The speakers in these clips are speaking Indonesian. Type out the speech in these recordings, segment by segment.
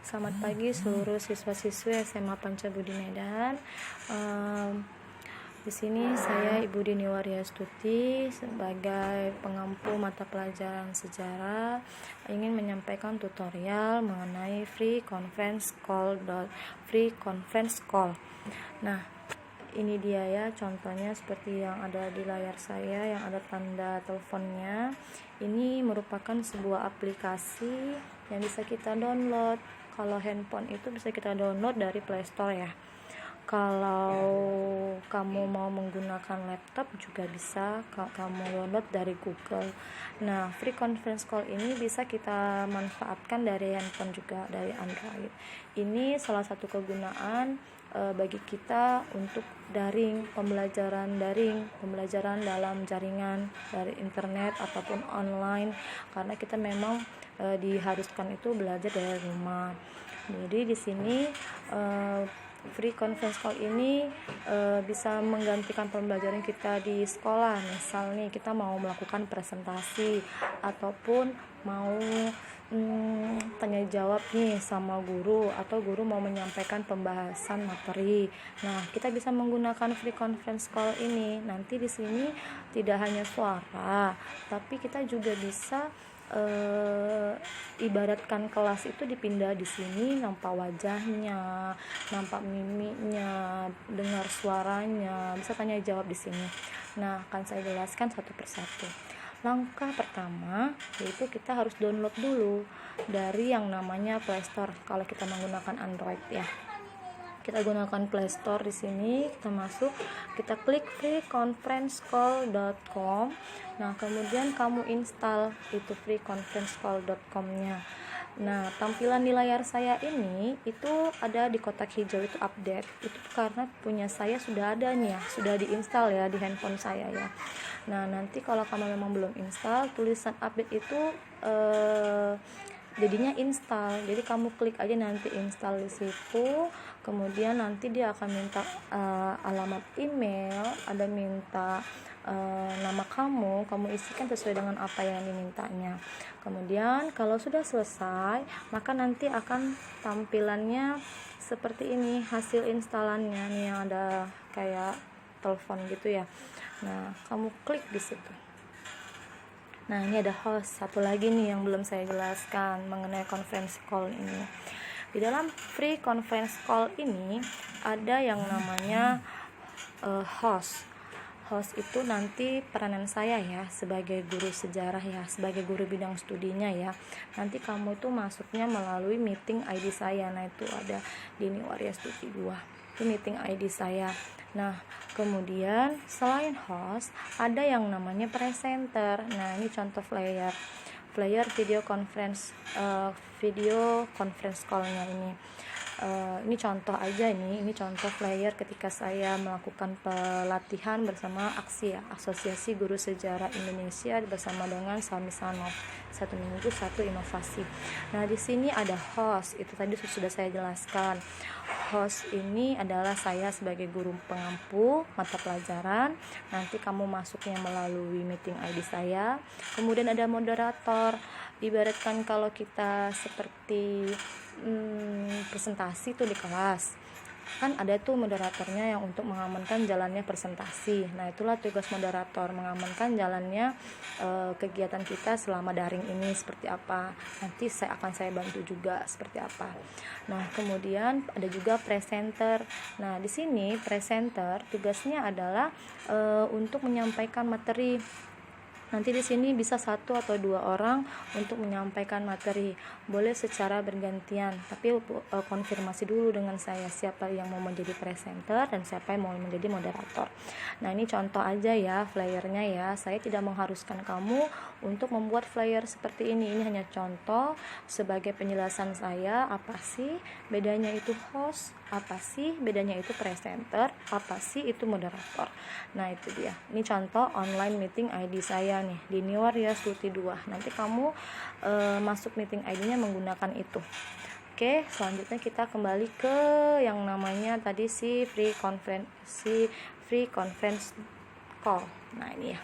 Selamat pagi seluruh siswa-siswi SMA Pancabudi Medan. Di sini saya Ibu Dini Waryastuti sebagai pengampu mata pelajaran sejarah ingin menyampaikan tutorial mengenai free conference call. Nah, ini dia ya contohnya seperti yang ada di layar saya, yang ada tanda teleponnya. Ini merupakan sebuah aplikasi yang bisa kita download. Kalau handphone itu bisa kita download dari Play Store ya. Kalau kamu mau menggunakan laptop juga bisa kamu download dari Google. Nah, free conference call ini bisa kita manfaatkan dari handphone juga, dari Android. Ini salah satu kegunaan bagi kita untuk pembelajaran dalam jaringan dari internet ataupun online, karena kita memang diharuskan itu belajar dari rumah. Jadi di sini free conference call ini bisa menggantikan pembelajaran kita di sekolah. Misal nih kita mau melakukan presentasi ataupun mau tanya jawab nih sama guru, atau guru mau menyampaikan pembahasan materi. Nah, kita bisa menggunakan free conference call ini. Nanti di sini tidak hanya suara, tapi kita juga bisa ibaratkan kelas itu dipindah di sini, nampak wajahnya, nampak mimiknya, dengar suaranya, bisa tanya jawab di sini. Nah, akan saya jelaskan satu persatu. Langkah pertama yaitu kita harus download dulu dari yang namanya Play Store. Kalau kita menggunakan Android ya, kita gunakan Play Store. Di sini kita masuk, kita klik freeconferencecall.com. Nah, kemudian kamu install itu freeconferencecall.com-nya. Nah, tampilan di layar saya ini itu ada di kotak hijau itu update. Itu karena punya saya sudah ada nih ya, sudah diinstal ya di handphone saya ya. Nah, nanti kalau kamu memang belum install, tulisan update itu jadinya install. Jadi kamu klik aja nanti install di situ. Kemudian nanti dia akan minta alamat email, ada minta nama kamu isikan sesuai dengan apa yang dimintanya. Kemudian kalau sudah selesai, maka nanti akan tampilannya seperti ini, hasil instalannya nih, yang ada kayak telepon gitu ya. Nah, kamu klik di situ. Nah, ini ada host, satu lagi nih yang belum saya jelaskan mengenai conference call ini. Di dalam free conference call ini ada yang namanya host. Host itu nanti peranan saya ya sebagai guru sejarah ya, sebagai guru bidang studinya ya. Nanti kamu itu masuknya melalui meeting ID saya. Nah, itu ada Dini Waryastuti 2. Itu meeting ID saya. Nah, kemudian selain host ada yang namanya presenter. Nah, ini contoh flyer video conference call-nya ini. Ini contoh aja ini contoh flyer ketika saya melakukan pelatihan bersama AGSI ya, Asosiasi Guru Sejarah Indonesia, bersama dengan Sami Sanov, 1 minggu 1 inovasi. Nah, di sini ada host, itu tadi sudah saya jelaskan. Host ini adalah saya sebagai guru pengampu mata pelajaran. Nanti kamu masuknya melalui meeting ID saya. Kemudian ada moderator. Ibaratkan kalau kita seperti presentasi tuh di kelas, kan ada tuh moderatornya yang untuk mengamankan jalannya presentasi. Nah, itulah tugas moderator, mengamankan jalannya kegiatan kita selama daring ini seperti apa. Nanti saya bantu juga seperti apa. Nah, kemudian ada juga presenter. Nah, di sini presenter tugasnya adalah untuk menyampaikan materi. Nanti di sini bisa 1 atau 2 orang untuk menyampaikan materi. Boleh secara bergantian, tapi konfirmasi dulu dengan saya siapa yang mau menjadi presenter dan siapa yang mau menjadi moderator. Nah, ini contoh aja ya flyernya ya. Saya tidak mengharuskan kamu untuk membuat flyer seperti ini. Ini hanya contoh sebagai penjelasan saya, apa sih bedanya itu host, apa sih bedanya itu presenter, apa sih itu moderator. Nah, itu dia. Ini contoh online meeting ID saya nih, Dini Waryastuti 2. Nanti kamu masuk meeting ID-nya menggunakan itu. Oke, selanjutnya kita kembali ke yang namanya tadi si free conference call. Nah, ini ya.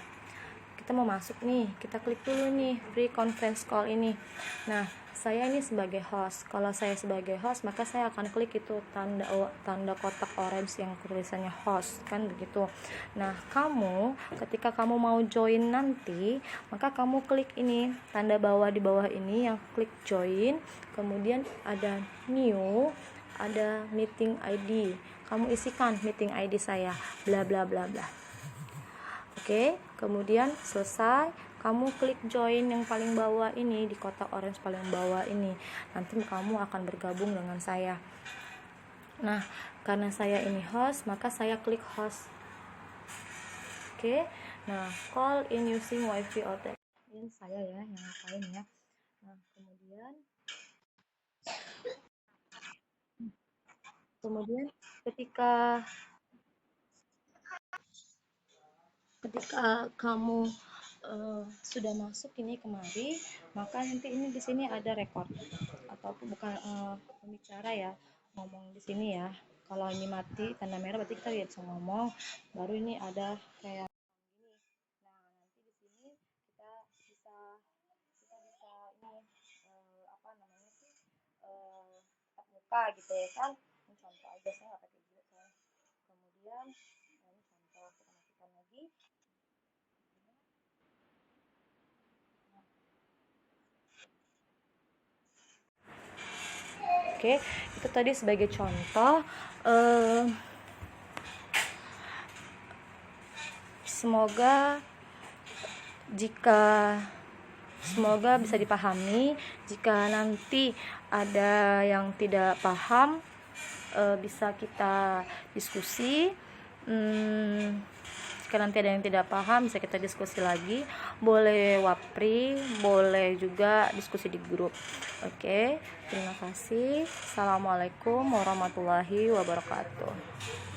Kita mau masuk nih, kita klik dulu nih free conference call ini. Nah, saya ini sebagai host. Kalau saya sebagai host, maka saya akan klik itu tanda kotak orange yang tulisannya host, kan begitu. Nah, kamu ketika kamu mau join nanti, maka kamu klik ini tanda bawah di bawah ini yang klik join, kemudian ada new, ada meeting ID. Kamu isikan meeting ID saya bla bla bla bla. Oke, kemudian selesai, kamu klik join yang paling bawah ini, di kotak orange paling bawah ini. Nanti kamu akan bergabung dengan saya. Nah, karena saya ini host, maka saya klik host. Oke. Nah, call in using wifi or text. Ini saya ya yang ngapain ya. Nah, kemudian ketika kamu sudah masuk ini kemari, maka nanti ini di sini ada record atau bukan pembicara ya, ngomong di sini ya. Kalau ini mati tanda merah berarti kita bisa ngomong. Baru ini ada kayak gini. Nah, nanti di sini kita bisa ini apa namanya sih, tatap muka gitu ya kan. Ini contoh aja, saya nggak pakai video soalnya. Kemudian ini contoh, kita matikan lagi. Oke, itu tadi sebagai contoh. Semoga bisa dipahami. Jika nanti ada yang tidak paham, bisa kita diskusi. Jika nanti ada yang tidak paham, bisa kita diskusi lagi. Boleh wapri, boleh juga diskusi di grup. Oke, terima kasih. Assalamualaikum warahmatullahi wabarakatuh.